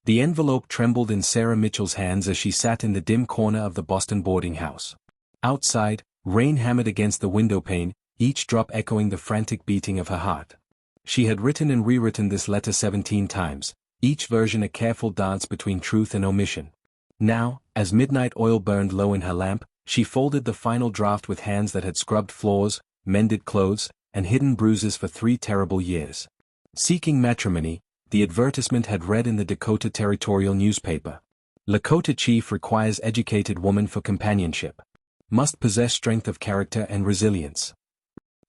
The envelope trembled in Sarah Mitchell's hands as she sat in the dim corner of the Boston boarding house. Outside, rain hammered against the windowpane, each drop echoing the frantic beating of her heart. She had written and rewritten this letter 17 times, each version a careful dance between truth and omission. Now, as midnight oil burned low in her lamp, she folded the final draft with hands that had scrubbed floors, mended clothes, and hidden bruises for 3 terrible years. Seeking matrimony, the advertisement had read in the Dakota territorial newspaper. Lakota Chief requires educated woman for companionship. Must possess strength of character and resilience.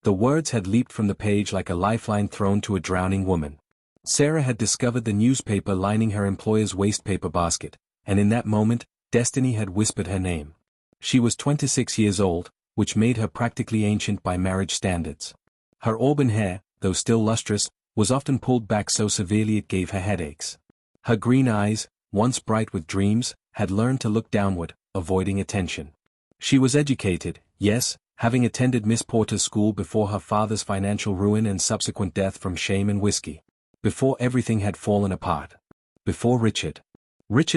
The words had leaped from the page like a lifeline thrown to a drowning woman. Sarah had discovered the newspaper lining her employer's wastepaper basket, and in that moment, destiny had whispered her name. She was 26 years old, which made her practically ancient by marriage standards. Her auburn hair, though still lustrous, was often pulled back so severely it gave her headaches. Her green eyes, once bright with dreams, had learned to look downward, avoiding attention. She was educated, yes, having attended Miss Porter's school before her father's financial ruin and subsequent death from shame and whiskey. Before everything had fallen apart. Before Richard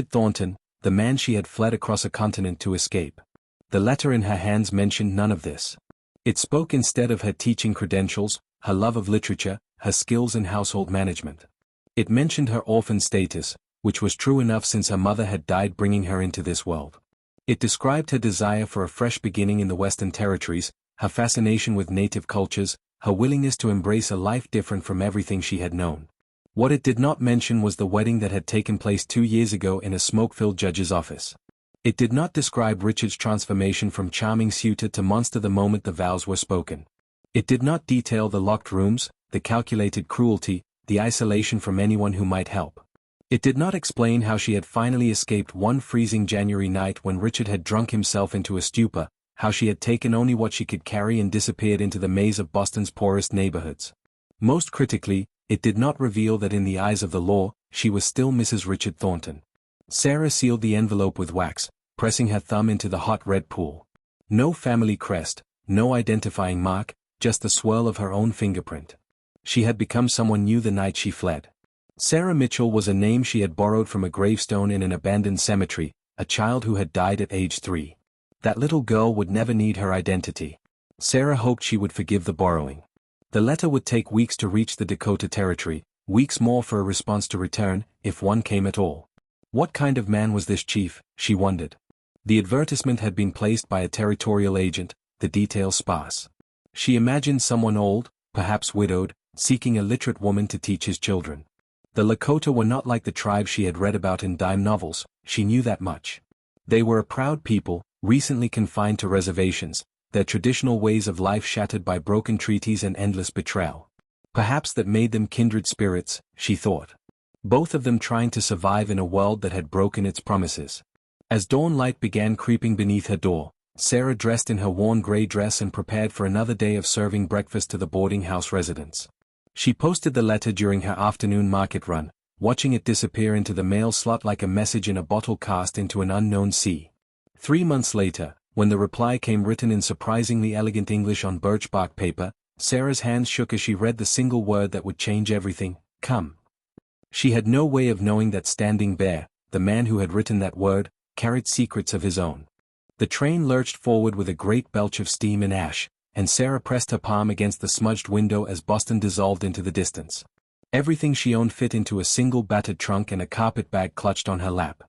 Thornton, the man she had fled across a continent to escape. The letter in her hands mentioned none of this. It spoke instead of her teaching credentials, her love of literature, her skills in household management. It mentioned her orphan status, which was true enough since her mother had died bringing her into this world. It described her desire for a fresh beginning in the Western Territories, her fascination with native cultures, her willingness to embrace a life different from everything she had known. What it did not mention was the wedding that had taken place 2 years ago in a smoke-filled judge's office. It did not describe Richard's transformation from charming suitor to monster the moment the vows were spoken. It did not detail the locked rooms, the calculated cruelty, the isolation from anyone who might help. It did not explain how she had finally escaped one freezing January night when Richard had drunk himself into a stupor, how she had taken only what she could carry and disappeared into the maze of Boston's poorest neighborhoods. Most critically, it did not reveal that in the eyes of the law, she was still Mrs. Richard Thornton. Sarah sealed the envelope with wax, pressing her thumb into the hot red pool. No family crest, no identifying mark, just the swirl of her own fingerprint. She had become someone new the night she fled. Sarah Mitchell was a name she had borrowed from a gravestone in an abandoned cemetery, a child who had died at age 3. That little girl would never need her identity. Sarah hoped she would forgive the borrowing. The letter would take weeks to reach the Dakota Territory, weeks more for a response to return, if one came at all. What kind of man was this chief, she wondered. The advertisement had been placed by a territorial agent, the details sparse. She imagined someone old, perhaps widowed, seeking a literate woman to teach his children. The Lakota were not like the tribe she had read about in dime novels, she knew that much. They were a proud people, recently confined to reservations, their traditional ways of life shattered by broken treaties and endless betrayal. Perhaps that made them kindred spirits, she thought. Both of them trying to survive in a world that had broken its promises. As dawn light began creeping beneath her door, Sarah dressed in her worn gray dress and prepared for another day of serving breakfast to the boarding house residents. She posted the letter during her afternoon market run, watching it disappear into the mail slot like a message in a bottle cast into an unknown sea. 3 months later, when the reply came written in surprisingly elegant English on birch bark paper, Sarah's hands shook as she read the single word that would change everything: come. She had no way of knowing that Standing Bear, the man who had written that word, carried secrets of his own. The train lurched forward with a great belch of steam and ash, and Sarah pressed her palm against the smudged window as Boston dissolved into the distance. Everything she owned fit into a single battered trunk and a carpet bag clutched on her lap.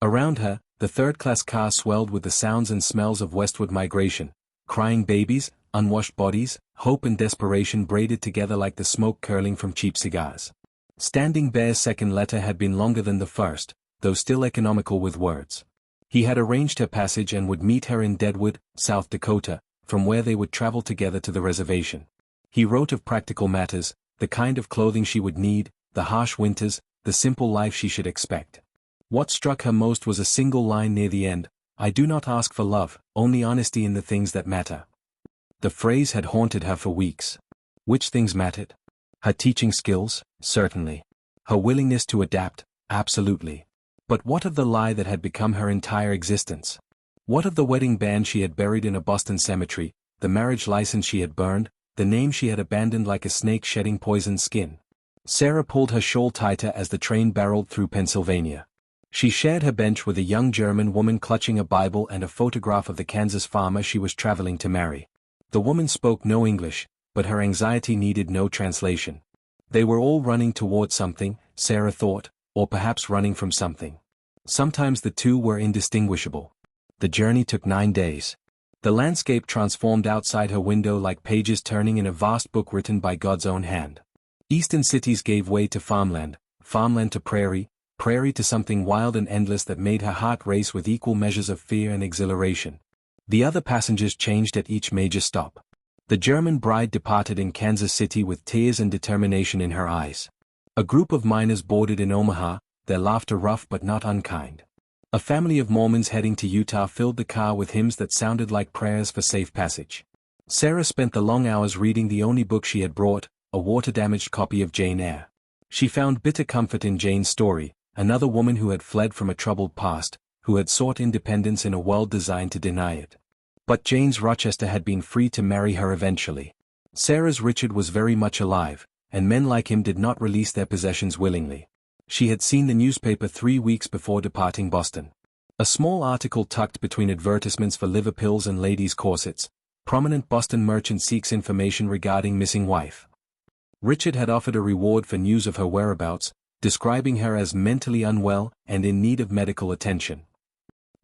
Around her, the third-class car swelled with the sounds and smells of westward migration, crying babies, unwashed bodies, hope and desperation braided together like the smoke curling from cheap cigars. Standing Bear's second letter had been longer than the first, though still economical with words. He had arranged her passage and would meet her in Deadwood, South Dakota, from where they would travel together to the reservation. He wrote of practical matters, the kind of clothing she would need, the harsh winters, the simple life she should expect. What struck her most was a single line near the end: "I do not ask for love, only honesty in the things that matter." The phrase had haunted her for weeks. Which things mattered? Her teaching skills, certainly. Her willingness to adapt, absolutely. But what of the lie that had become her entire existence? What of the wedding band she had buried in a Boston cemetery, the marriage license she had burned, the name she had abandoned like a snake shedding poisoned skin? Sarah pulled her shawl tighter as the train barreled through Pennsylvania. She shared her bench with a young German woman clutching a Bible and a photograph of the Kansas farmer she was traveling to marry. The woman spoke no English, but her anxiety needed no translation. They were all running toward something, Sarah thought, or perhaps running from something. Sometimes the two were indistinguishable. The journey took 9 days. The landscape transformed outside her window like pages turning in a vast book written by God's own hand. Eastern cities gave way to farmland, farmland to prairie, prairie to something wild and endless that made her heart race with equal measures of fear and exhilaration. The other passengers changed at each major stop. The German bride departed in Kansas City with tears and determination in her eyes. A group of miners boarded in Omaha, their laughter rough but not unkind. A family of Mormons heading to Utah filled the car with hymns that sounded like prayers for safe passage. Sarah spent the long hours reading the only book she had brought, a water-damaged copy of Jane Eyre. She found bitter comfort in Jane's story, another woman who had fled from a troubled past, who had sought independence in a world designed to deny it. But Jane's Rochester had been free to marry her eventually. Sarah's Richard was very much alive, and men like him did not release their possessions willingly. She had seen the newspaper 3 weeks before departing Boston. A small article tucked between advertisements for liver pills and ladies' corsets. Prominent Boston merchant seeks information regarding missing wife. Richard had offered a reward for news of her whereabouts, describing her as mentally unwell and in need of medical attention.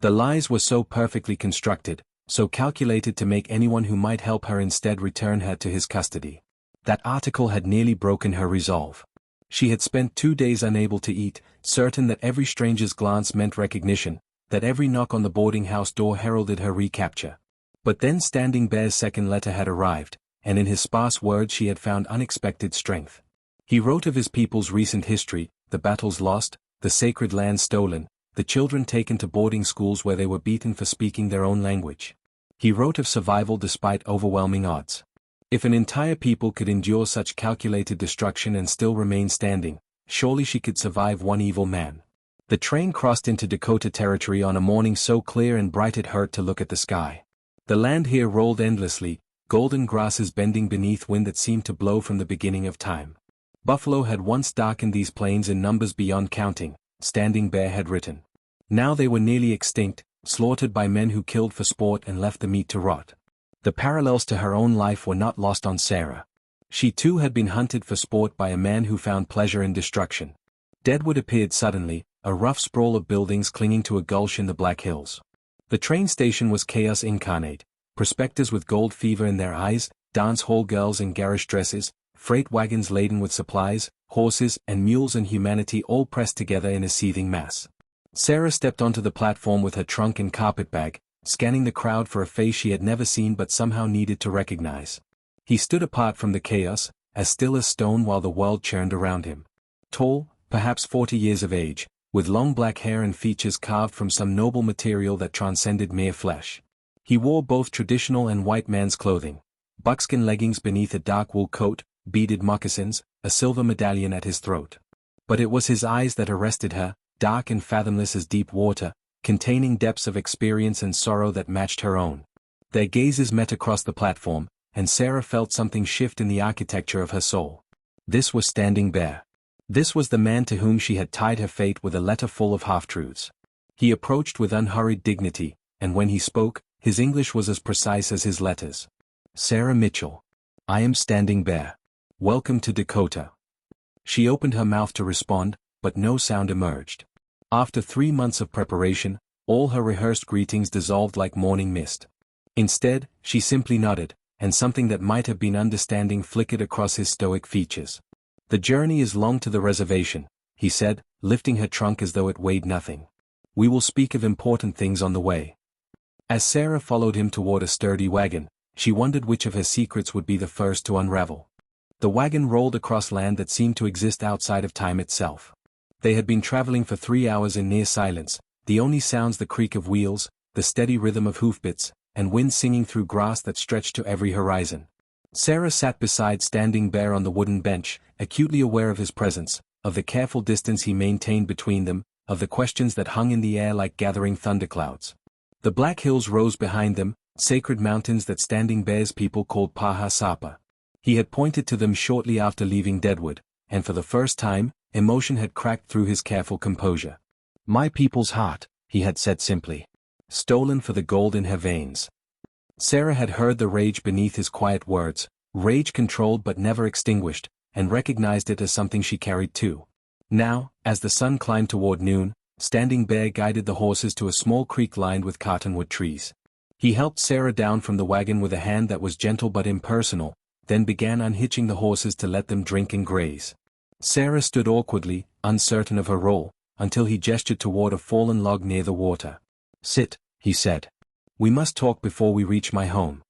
The lies were so perfectly constructed, so calculated to make anyone who might help her instead return her to his custody. That article had nearly broken her resolve. She had spent 2 days unable to eat, certain that every stranger's glance meant recognition, that every knock on the boarding house door heralded her recapture. But then Standing Bear's second letter had arrived, and in his sparse words she had found unexpected strength. He wrote of his people's recent history, the battles lost, the sacred land stolen, the children taken to boarding schools where they were beaten for speaking their own language. He wrote of survival despite overwhelming odds. If an entire people could endure such calculated destruction and still remain standing, surely she could survive one evil man. The train crossed into Dakota territory on a morning so clear and bright it hurt to look at the sky. The land here rolled endlessly, golden grasses bending beneath wind that seemed to blow from the beginning of time. Buffalo had once darkened these plains in numbers beyond counting, Standing Bear had written. Now they were nearly extinct, slaughtered by men who killed for sport and left the meat to rot. The parallels to her own life were not lost on Sarah. She too had been hunted for sport by a man who found pleasure in destruction. Deadwood appeared suddenly, a rough sprawl of buildings clinging to a gulch in the Black Hills. The train station was chaos incarnate. Prospectors with gold fever in their eyes, dance hall girls in garish dresses, freight wagons laden with supplies, horses and mules and humanity all pressed together in a seething mass. Sarah stepped onto the platform with her trunk and carpetbag, scanning the crowd for a face she had never seen but somehow needed to recognize. He stood apart from the chaos, as still as stone while the world churned around him. Tall, perhaps 40 years of age, with long black hair and features carved from some noble material that transcended mere flesh. He wore both traditional and white man's clothing, buckskin leggings beneath a dark wool coat, beaded moccasins, a silver medallion at his throat. But it was his eyes that arrested her, dark and fathomless as deep water, containing depths of experience and sorrow that matched her own. Their gazes met across the platform, and Sarah felt something shift in the architecture of her soul. This was Standing Bear. This was the man to whom she had tied her fate with a letter full of half-truths. He approached with unhurried dignity, and when he spoke, his English was as precise as his letters. Sarah Mitchell. I am Standing Bear. Welcome to Dakota. She opened her mouth to respond, but no sound emerged. After 3 months of preparation, all her rehearsed greetings dissolved like morning mist. Instead, she simply nodded, and something that might have been understanding flickered across his stoic features. The journey is long to the reservation, he said, lifting her trunk as though it weighed nothing. We will speak of important things on the way. As Sarah followed him toward a sturdy wagon, she wondered which of her secrets would be the first to unravel. The wagon rolled across land that seemed to exist outside of time itself. They had been traveling for 3 hours in near silence, the only sounds the creak of wheels, the steady rhythm of hoofbeats, and wind singing through grass that stretched to every horizon. Sarah sat beside Standing Bear on the wooden bench, acutely aware of his presence, of the careful distance he maintained between them, of the questions that hung in the air like gathering thunderclouds. The Black Hills rose behind them, sacred mountains that Standing Bear's people called Paha Sapa. He had pointed to them shortly after leaving Deadwood, and for the first time, emotion had cracked through his careful composure. "My people's heart," he had said simply. "Stolen for the gold in her veins." Sarah had heard the rage beneath his quiet words, rage controlled but never extinguished, and recognized it as something she carried too. Now, as the sun climbed toward noon, Standing Bear guided the horses to a small creek lined with cottonwood trees. He helped Sarah down from the wagon with a hand that was gentle but impersonal, then began unhitching the horses to let them drink and graze. Sarah stood awkwardly, uncertain of her role, until he gestured toward a fallen log near the water. "Sit," he said. "We must talk before we reach my home."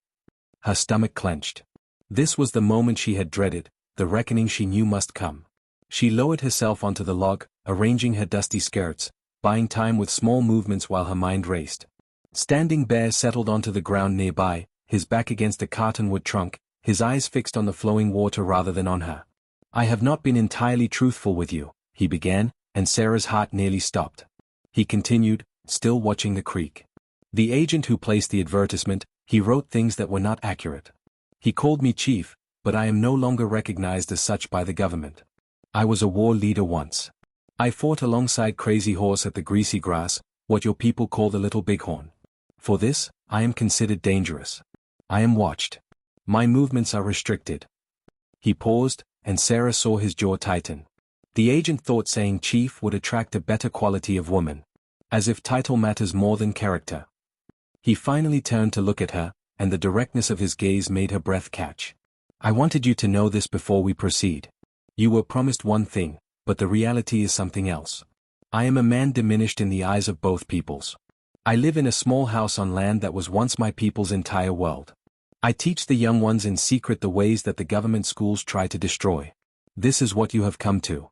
Her stomach clenched. This was the moment she had dreaded, the reckoning she knew must come. She lowered herself onto the log, arranging her dusty skirts, buying time with small movements while her mind raced. Standing Bear settled onto the ground nearby, his back against a cottonwood trunk, his eyes fixed on the flowing water rather than on her. "I have not been entirely truthful with you," he began, and Sarah's heart nearly stopped. He continued, still watching the creek. "The agent who placed the advertisement, he wrote things that were not accurate. He called me chief, but I am no longer recognized as such by the government. I was a war leader once. I fought alongside Crazy Horse at the Greasy Grass, what your people call the Little Bighorn. For this, I am considered dangerous. I am watched. My movements are restricted." He paused, and Sarah saw his jaw tighten. The agent thought saying chief would attract a better quality of woman. As if title matters more than character. He finally turned to look at her, and the directness of his gaze made her breath catch. "I wanted you to know this before we proceed. You were promised one thing, but the reality is something else. I am a man diminished in the eyes of both peoples. I live in a small house on land that was once my people's entire world. I teach the young ones in secret the ways that the government schools try to destroy. This is what you have come to."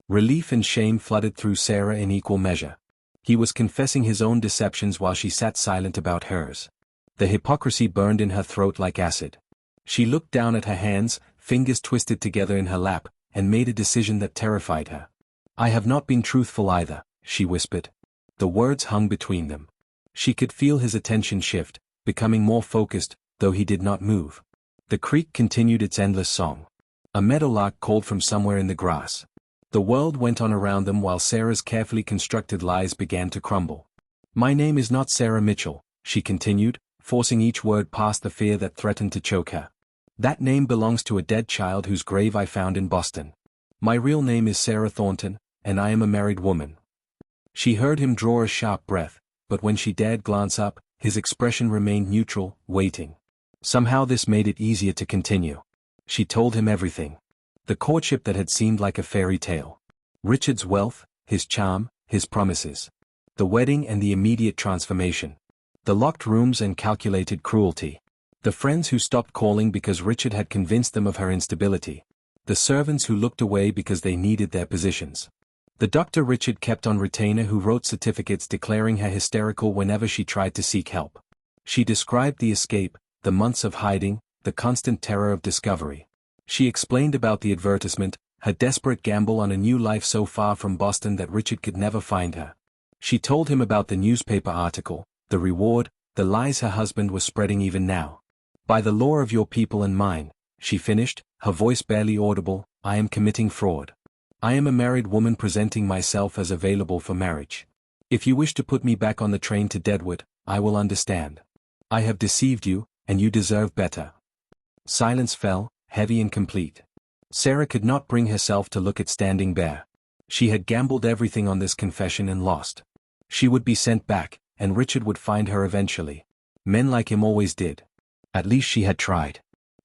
Relief and shame flooded through Sarah in equal measure. He was confessing his own deceptions while she sat silent about hers. The hypocrisy burned in her throat like acid. She looked down at her hands, fingers twisted together in her lap, and made a decision that terrified her. "I have not been truthful either," she whispered. The words hung between them. She could feel his attention shift, becoming more focused, though he did not move. The creek continued its endless song. A meadowlark called from somewhere in the grass. The world went on around them while Sarah's carefully constructed lies began to crumble. "My name is not Sarah Mitchell," she continued, forcing each word past the fear that threatened to choke her. "That name belongs to a dead child whose grave I found in Boston. My real name is Sarah Thornton, and I am a married woman." She heard him draw a sharp breath, but when she dared glance up, his expression remained neutral, waiting. Somehow this made it easier to continue. She told him everything. The courtship that had seemed like a fairy tale. Richard's wealth, his charm, his promises. The wedding and the immediate transformation. The locked rooms and calculated cruelty. The friends who stopped calling because Richard had convinced them of her instability. The servants who looked away because they needed their positions. The doctor Richard kept on retainer who wrote certificates declaring her hysterical whenever she tried to seek help. She described the escape, the months of hiding, the constant terror of discovery. She explained about the advertisement, her desperate gamble on a new life so far from Boston that Richard could never find her. She told him about the newspaper article, the reward, the lies her husband was spreading even now. "By the law of your people and mine," she finished, her voice barely audible, "I am committing fraud. I am a married woman presenting myself as available for marriage. If you wish to put me back on the train to Deadwood, I will understand. I have deceived you, and you deserve better." Silence fell, heavy and complete. Sarah could not bring herself to look at Standing Bear. She had gambled everything on this confession and lost. She would be sent back, and Richard would find her eventually. Men like him always did. At least she had tried.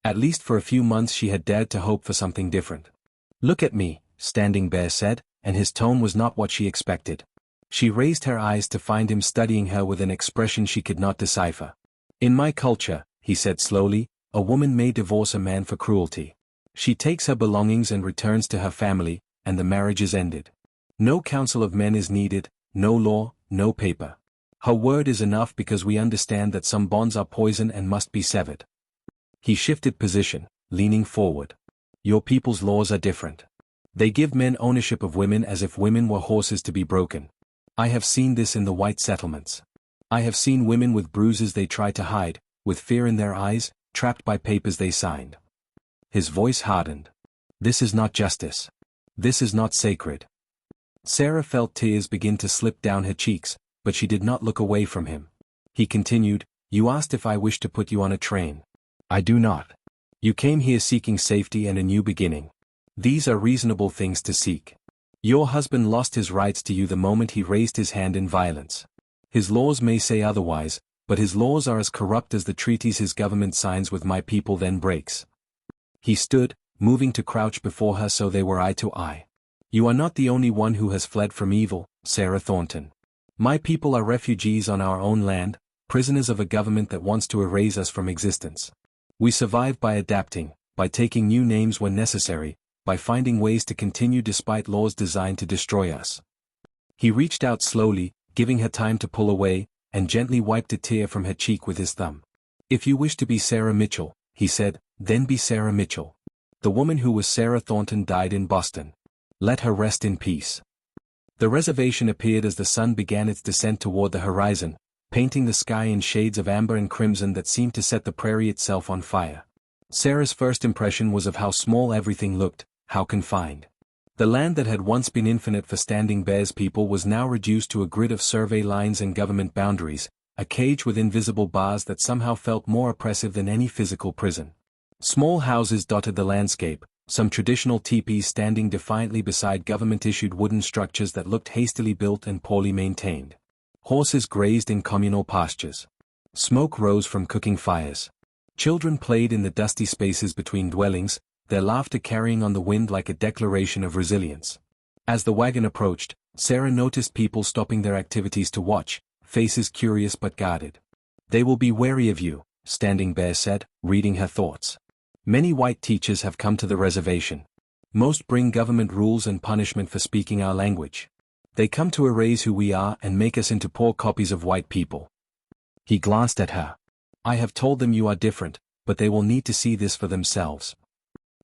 At least for a few months she had dared to hope for something different. "Look at me," Standing Bear said, and his tone was not what she expected. She raised her eyes to find him studying her with an expression she could not decipher. "In my culture," he said slowly, "a woman may divorce a man for cruelty. She takes her belongings and returns to her family, and the marriage is ended. No council of men is needed, no law, no paper. Her word is enough because we understand that some bonds are poison and must be severed." He shifted position, leaning forward. "Your people's laws are different. They give men ownership of women as if women were horses to be broken. I have seen this in the white settlements. I have seen women with bruises they try to hide, with fear in their eyes, trapped by papers they signed." His voice hardened. This is not justice. This is not sacred. Sarah felt tears begin to slip down her cheeks, but she did not look away from him. He continued, "You asked if I wish to put you on a train. I do not. You came here seeking safety and a new beginning. These are reasonable things to seek. Your husband lost his rights to you the moment he raised his hand in violence. His laws may say otherwise, but his laws are as corrupt as the treaties his government signs with my people then breaks." He stood, moving to crouch before her so they were eye to eye. "You are not the only one who has fled from evil, Sarah Thornton. My people are refugees on our own land, prisoners of a government that wants to erase us from existence. We survive by adapting, by taking new names when necessary, by finding ways to continue despite laws designed to destroy us." He reached out slowly, giving her time to pull away, and gently wiped a tear from her cheek with his thumb. "If you wish to be Sarah Mitchell," he said, "then be Sarah Mitchell. The woman who was Sarah Thornton died in Boston. Let her rest in peace." The reservation appeared as the sun began its descent toward the horizon, painting the sky in shades of amber and crimson that seemed to set the prairie itself on fire. Sarah's first impression was of how small everything looked, how confined. The land that had once been infinite for Standing Bear's people was now reduced to a grid of survey lines and government boundaries, a cage with invisible bars that somehow felt more oppressive than any physical prison. Small houses dotted the landscape, some traditional teepees standing defiantly beside government-issued wooden structures that looked hastily built and poorly maintained. Horses grazed in communal pastures. Smoke rose from cooking fires. Children played in the dusty spaces between dwellings, their laughter carrying on the wind like a declaration of resilience. As the wagon approached, Sarah noticed people stopping their activities to watch, faces curious but guarded. "They will be wary of you," Standing Bear said, reading her thoughts. "Many white teachers have come to the reservation. Most bring government rules and punishment for speaking our language. They come to erase who we are and make us into poor copies of white people." He glanced at her. "I have told them you are different, but they will need to see this for themselves."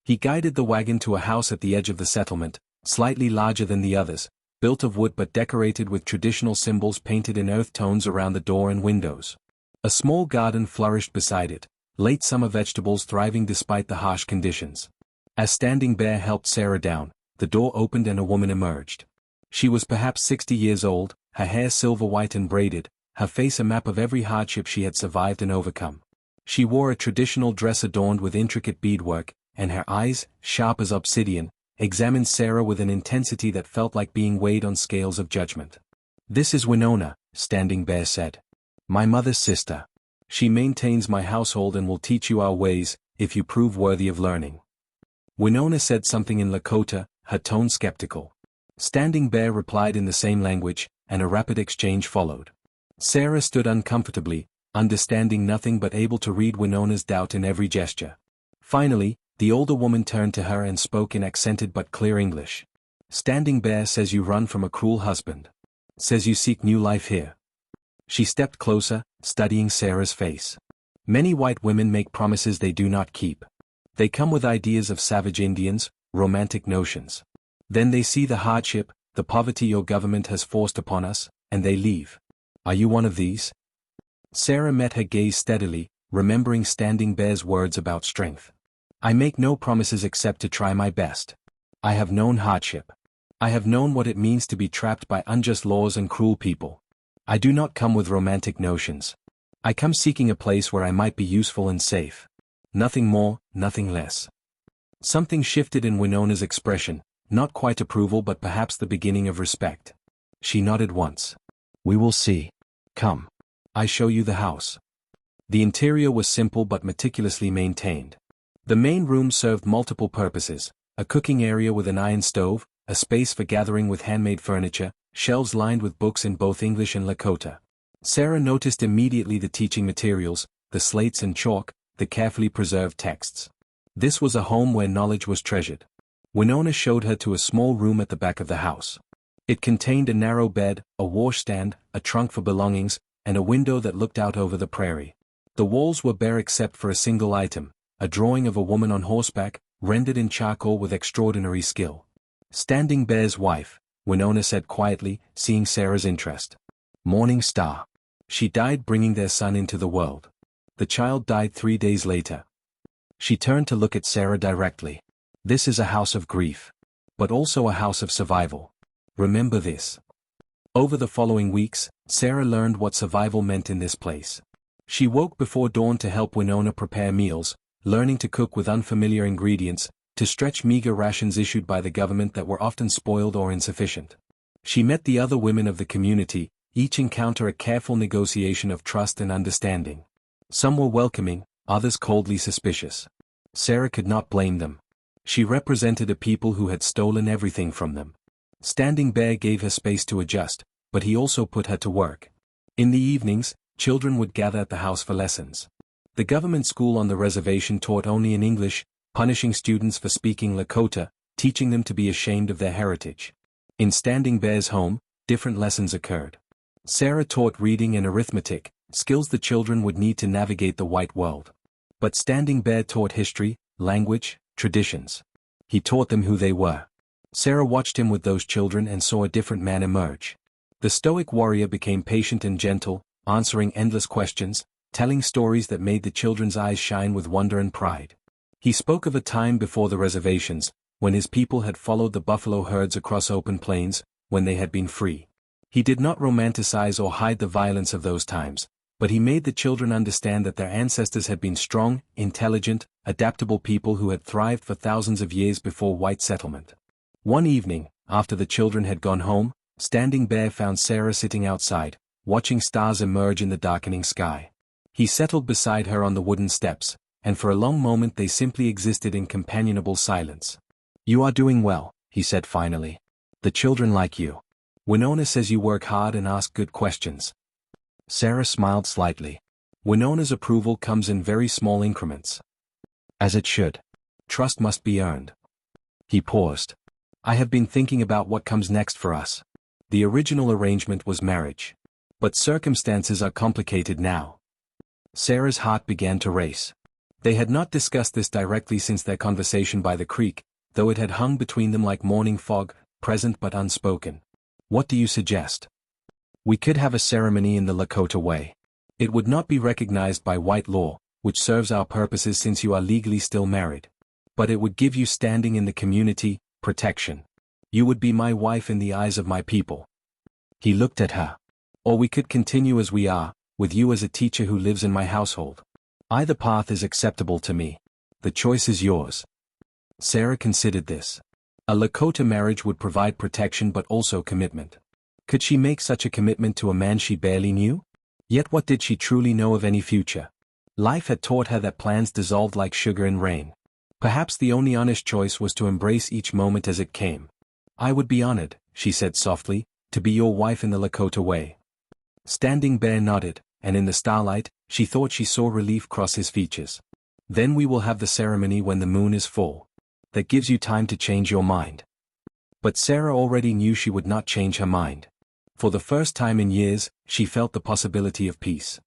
He guided the wagon to a house at the edge of the settlement, slightly larger than the others, built of wood but decorated with traditional symbols painted in earth tones around the door and windows. A small garden flourished beside it, late summer vegetables thriving despite the harsh conditions. As Standing Bear helped Sarah down, the door opened and a woman emerged. She was perhaps 60 years old, her hair silver white and braided, her face a map of every hardship she had survived and overcome. She wore a traditional dress adorned with intricate beadwork, and her eyes, sharp as obsidian, examined Sarah with an intensity that felt like being weighed on scales of judgment. "This is Winona," Standing Bear said. "My mother's sister. She maintains my household and will teach you our ways, if you prove worthy of learning." Winona said something in Lakota, her tone skeptical. Standing Bear replied in the same language, and a rapid exchange followed. Sarah stood uncomfortably, understanding nothing but able to read Winona's doubt in every gesture. Finally, the older woman turned to her and spoke in accented but clear English. "Standing Bear says you run from a cruel husband. Says you seek new life here." She stepped closer, studying Sarah's face. "Many white women make promises they do not keep. They come with ideas of savage Indians, romantic notions. Then they see the hardship, the poverty your government has forced upon us, and they leave. Are you one of these?" Sarah met her gaze steadily, remembering Standing Bear's words about strength. "I make no promises except to try my best. I have known hardship. I have known what it means to be trapped by unjust laws and cruel people. I do not come with romantic notions. I come seeking a place where I might be useful and safe. Nothing more, nothing less." Something shifted in Winona's expression, not quite approval but perhaps the beginning of respect. She nodded once. "We will see. Come. I show you the house." The interior was simple but meticulously maintained. The main room served multiple purposes: a cooking area with an iron stove, a space for gathering with handmade furniture, shelves lined with books in both English and Lakota. Sarah noticed immediately the teaching materials, the slates and chalk, the carefully preserved texts. This was a home where knowledge was treasured. Winona showed her to a small room at the back of the house. It contained a narrow bed, a washstand, a trunk for belongings, and a window that looked out over the prairie. The walls were bare except for a single item, a drawing of a woman on horseback, rendered in charcoal with extraordinary skill. "Standing Bear's wife," Winona said quietly, seeing Sarah's interest. "Morning Star. She died bringing their son into the world. The child died 3 days later." She turned to look at Sarah directly. This is a house of grief. But also a house of survival. Remember this. Over the following weeks, Sarah learned what survival meant in this place. She woke before dawn to help Winona prepare meals, learning to cook with unfamiliar ingredients, to stretch meager rations issued by the government that were often spoiled or insufficient. She met the other women of the community, each encounter a careful negotiation of trust and understanding. Some were welcoming, others coldly suspicious. Sarah could not blame them. She represented a people who had stolen everything from them. Standing Bear gave her space to adjust, but he also put her to work. In the evenings, children would gather at the house for lessons. The government school on the reservation taught only in English, punishing students for speaking Lakota, teaching them to be ashamed of their heritage. In Standing Bear's home, different lessons occurred. Sarah taught reading and arithmetic, skills the children would need to navigate the white world. But Standing Bear taught history, language, traditions. He taught them who they were. Sarah watched him with those children and saw a different man emerge. The stoic warrior became patient and gentle, answering endless questions, telling stories that made the children's eyes shine with wonder and pride. He spoke of a time before the reservations, when his people had followed the buffalo herds across open plains, when they had been free. He did not romanticize or hide the violence of those times, but he made the children understand that their ancestors had been strong, intelligent, adaptable people who had thrived for thousands of years before white settlement. One evening, after the children had gone home, Standing Bear found Sarah sitting outside, watching stars emerge in the darkening sky. He settled beside her on the wooden steps, and for a long moment they simply existed in companionable silence. "You are doing well," he said finally. "The children like you. Winona says you work hard and ask good questions." Sarah smiled slightly. Winona's approval comes in very small increments. As it should. Trust must be earned. He paused. "I have been thinking about what comes next for us. The original arrangement was marriage. But circumstances are complicated now." Sarah's heart began to race. They had not discussed this directly since their conversation by the creek, though it had hung between them like morning fog, present but unspoken. "What do you suggest?" "We could have a ceremony in the Lakota way. It would not be recognized by white law, which serves our purposes since you are legally still married. But it would give you standing in the community, protection. You would be my wife in the eyes of my people." He looked at her. "Or we could continue as we are, with you as a teacher who lives in my household. Either path is acceptable to me. The choice is yours." Sarah considered this. A Lakota marriage would provide protection but also commitment. Could she make such a commitment to a man she barely knew? Yet what did she truly know of any future? Life had taught her that plans dissolved like sugar in rain. Perhaps the only honest choice was to embrace each moment as it came. "I would be honored," she said softly, "to be your wife in the Lakota way." Standing Bear nodded, and in the starlight, she thought she saw relief cross his features. "Then we will have the ceremony when the moon is full. That gives you time to change your mind." But Sarah already knew she would not change her mind. For the first time in years, she felt the possibility of peace.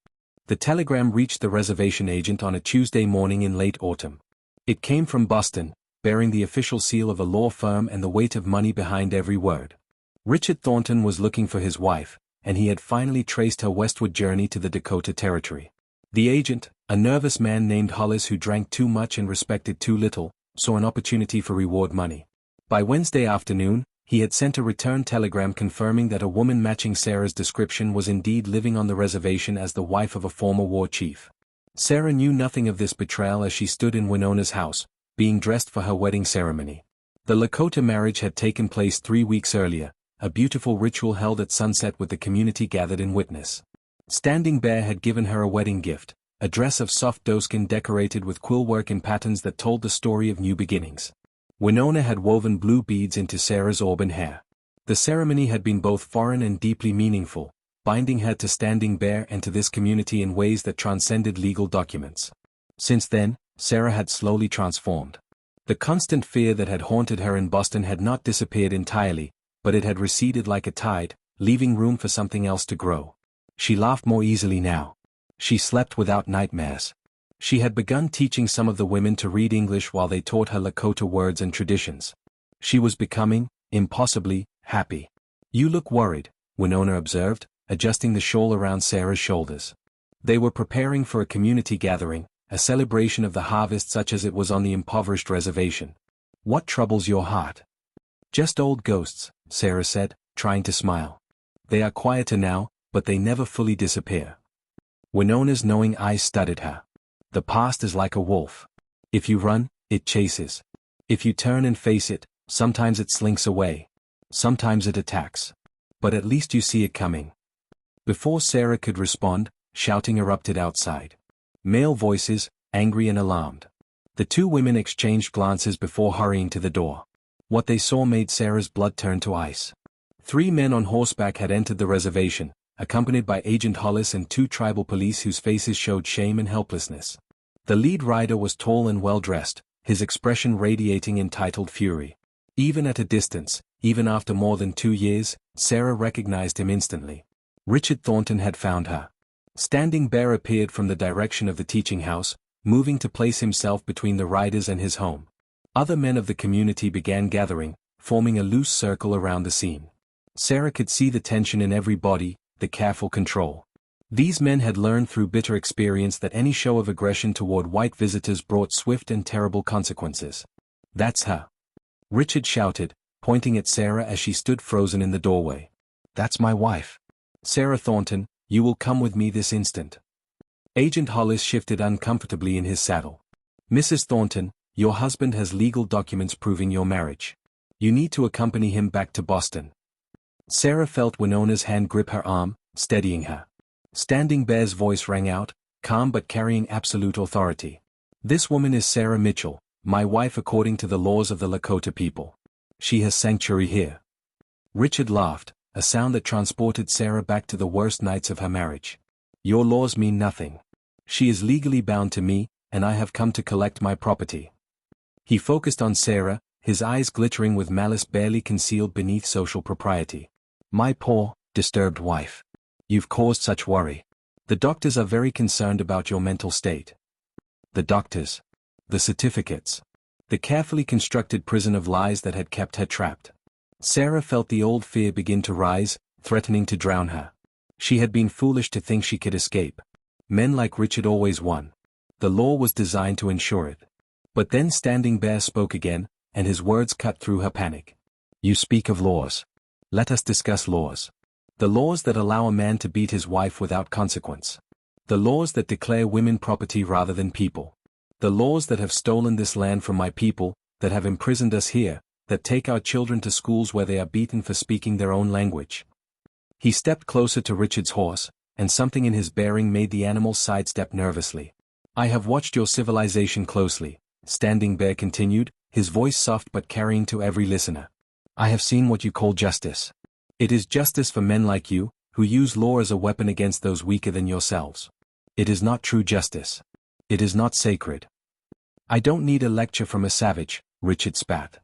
The telegram reached the reservation agent on a Tuesday morning in late autumn. It came from Boston, bearing the official seal of a law firm and the weight of money behind every word. Richard Thornton was looking for his wife, and he had finally traced her westward journey to the Dakota Territory. The agent, a nervous man named Hollis who drank too much and respected too little, saw an opportunity for reward money. By Wednesday afternoon, he had sent a return telegram confirming that a woman matching Sarah's description was indeed living on the reservation as the wife of a former war chief. Sarah knew nothing of this betrayal as she stood in Winona's house, being dressed for her wedding ceremony. The Lakota marriage had taken place 3 weeks earlier, a beautiful ritual held at sunset with the community gathered in witness. Standing Bear had given her a wedding gift, a dress of soft doeskin decorated with quillwork in patterns that told the story of new beginnings. Winona had woven blue beads into Sarah's auburn hair. The ceremony had been both foreign and deeply meaningful, binding her to Standing Bear and to this community in ways that transcended legal documents. Since then, Sarah had slowly transformed. The constant fear that had haunted her in Boston had not disappeared entirely, but it had receded like a tide, leaving room for something else to grow. She laughed more easily now. She slept without nightmares. She had begun teaching some of the women to read English while they taught her Lakota words and traditions. She was becoming, impossibly, happy. "You look worried," Winona observed, adjusting the shawl around Sarah's shoulders. They were preparing for a community gathering, a celebration of the harvest such as it was on the impoverished reservation. What troubles your heart? Just old ghosts, Sarah said, trying to smile. They are quieter now, but they never fully disappear. Winona's knowing eyes studied her. The past is like a wolf. If you run, it chases. If you turn and face it, sometimes it slinks away. Sometimes it attacks. But at least you see it coming. Before Sarah could respond, shouting erupted outside. Male voices, angry and alarmed. The two women exchanged glances before hurrying to the door. What they saw made Sarah's blood turn to ice. 3 men on horseback had entered the reservation, accompanied by Agent Hollis and 2 tribal police whose faces showed shame and helplessness. The lead rider was tall and well-dressed, his expression radiating entitled fury. Even at a distance, even after more than 2 years, Sarah recognized him instantly. Richard Thornton had found her. Standing Bear appeared from the direction of the teaching house, moving to place himself between the riders and his home. Other men of the community began gathering, forming a loose circle around the scene. Sarah could see the tension in every body, the careful control. These men had learned through bitter experience that any show of aggression toward white visitors brought swift and terrible consequences. That's her. Richard shouted, pointing at Sarah as she stood frozen in the doorway. That's my wife. Sarah Thornton, you will come with me this instant. Agent Hollis shifted uncomfortably in his saddle. Mrs. Thornton, your husband has legal documents proving your marriage. You need to accompany him back to Boston. Sarah felt Winona's hand grip her arm, steadying her. Standing Bear's voice rang out, calm but carrying absolute authority. This woman is Sarah Mitchell, my wife according to the laws of the Lakota people. She has sanctuary here. Richard laughed, a sound that transported Sarah back to the worst nights of her marriage. Your laws mean nothing. She is legally bound to me, and I have come to collect my property. He focused on Sarah, his eyes glittering with malice barely concealed beneath social propriety. My poor, disturbed wife. You've caused such worry. The doctors are very concerned about your mental state. The doctors. The certificates. The carefully constructed prison of lies that had kept her trapped. Sarah felt the old fear begin to rise, threatening to drown her. She had been foolish to think she could escape. Men like Richard always won. The law was designed to ensure it. But then Standing Bear spoke again, and his words cut through her panic. You speak of laws. Let us discuss laws. The laws that allow a man to beat his wife without consequence. The laws that declare women property rather than people. The laws that have stolen this land from my people, that have imprisoned us here, that take our children to schools where they are beaten for speaking their own language. He stepped closer to Richard's horse, and something in his bearing made the animal sidestep nervously. I have watched your civilization closely, Standing Bear continued, his voice soft but carrying to every listener. I have seen what you call justice. It is justice for men like you, who use law as a weapon against those weaker than yourselves. It is not true justice. It is not sacred. I don't need a lecture from a savage, Richard spat.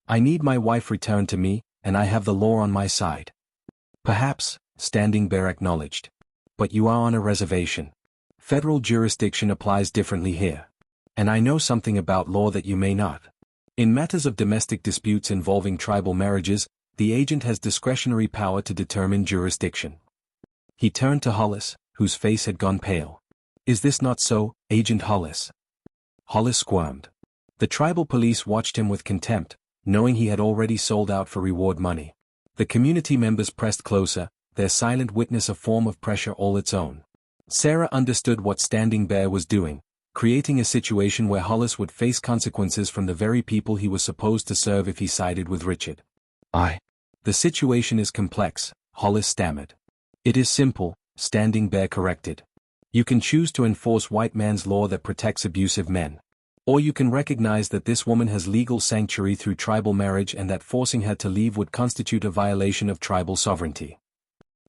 I need my wife returned to me, and I have the law on my side. Perhaps, Standing Bear acknowledged. But you are on a reservation. Federal jurisdiction applies differently here. And I know something about law that you may not. In matters of domestic disputes involving tribal marriages, the agent has discretionary power to determine jurisdiction. He turned to Hollis, whose face had gone pale. Is this not so, Agent Hollis? Hollis squirmed. The tribal police watched him with contempt, knowing he had already sold out for reward money. The community members pressed closer, their silent witness a form of pressure all its own. Sarah understood what Standing Bear was doing, creating a situation where Hollis would face consequences from the very people he was supposed to serve if he sided with Richard. The situation is complex, Hollis stammered. It is simple, Standing Bear corrected. You can choose to enforce white man's law that protects abusive men. Or you can recognize that this woman has legal sanctuary through tribal marriage and that forcing her to leave would constitute a violation of tribal sovereignty.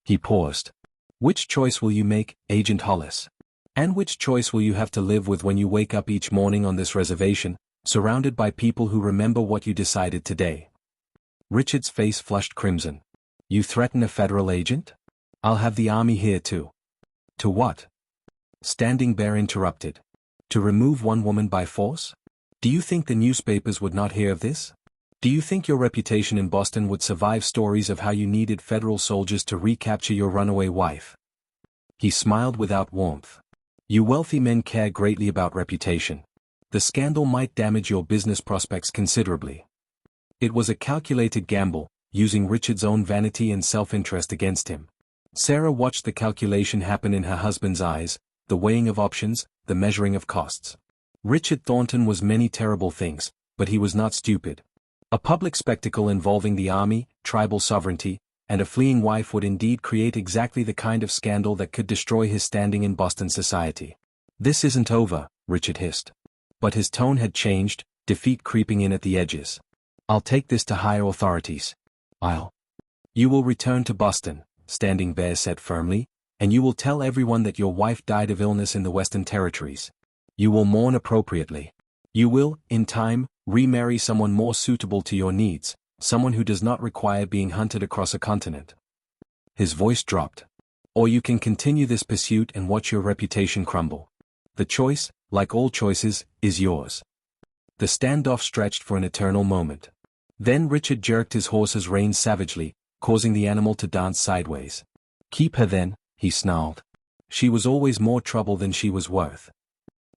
He paused. Which choice will you make, Agent Hollis? And which choice will you have to live with when you wake up each morning on this reservation, surrounded by people who remember what you decided today? Richard's face flushed crimson. You threaten a federal agent? I'll have the army here too. To what? Standing Bear interrupted. To remove one woman by force? Do you think the newspapers would not hear of this? Do you think your reputation in Boston would survive stories of how you needed federal soldiers to recapture your runaway wife? He smiled without warmth. You wealthy men care greatly about reputation. The scandal might damage your business prospects considerably. It was a calculated gamble, using Richard's own vanity and self-interest against him. Sarah watched the calculation happen in her husband's eyes, the weighing of options, the measuring of costs. Richard Thornton was many terrible things, but he was not stupid. A public spectacle involving the army, tribal sovereignty, and a fleeing wife would indeed create exactly the kind of scandal that could destroy his standing in Boston society. "This isn't over," Richard hissed. But his tone had changed, defeat creeping in at the edges. "I'll take this to higher authorities. You will return to Boston," Standing Bear said firmly, "and you will tell everyone that your wife died of illness in the Western Territories. You will mourn appropriately. You will, in time, remarry someone more suitable to your needs, someone who does not require being hunted across a continent." His voice dropped. "Or you can continue this pursuit and watch your reputation crumble. The choice, like all choices, is yours." The standoff stretched for an eternal moment. Then Richard jerked his horse's reins savagely, causing the animal to dance sideways. "Keep her then," he snarled. "She was always more trouble than she was worth."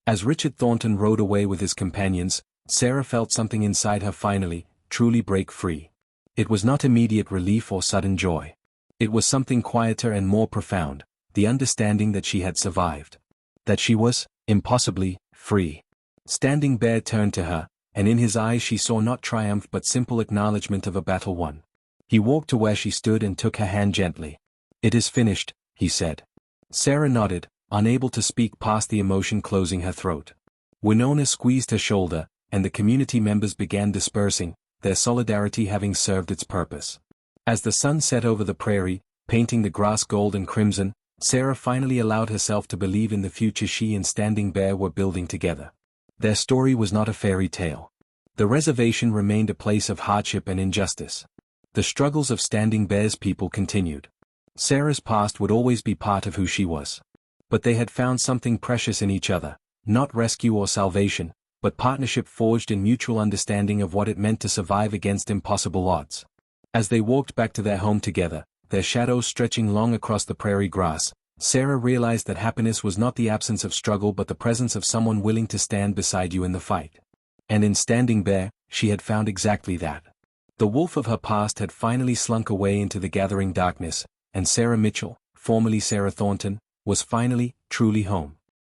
As Richard Thornton rode away with his companions, Sarah felt something inside her finally, truly break free. It was not immediate relief or sudden joy. It was something quieter and more profound, the understanding that she had survived. That she was, impossibly, free. Standing Bear turned to her, and in his eyes she saw not triumph but simple acknowledgement of a battle won. He walked to where she stood and took her hand gently. "It is finished," he said. Sarah nodded, unable to speak past the emotion closing her throat. Winona squeezed her shoulder, and the community members began dispersing, their solidarity having served its purpose. As the sun set over the prairie, painting the grass gold and crimson, Sarah finally allowed herself to believe in the future she and Standing Bear were building together. Their story was not a fairy tale. The reservation remained a place of hardship and injustice. The struggles of Standing Bear's people continued. Sarah's past would always be part of who she was. But they had found something precious in each other, not rescue or salvation, but partnership forged in mutual understanding of what it meant to survive against impossible odds. As they walked back to their home together, their shadows stretching long across the prairie grass, Sarah realized that happiness was not the absence of struggle but the presence of someone willing to stand beside you in the fight. And in Standing Bear, she had found exactly that. The wolf of her past had finally slunk away into the gathering darkness, and Sarah Mitchell, formerly Sarah Thornton, was finally, truly home.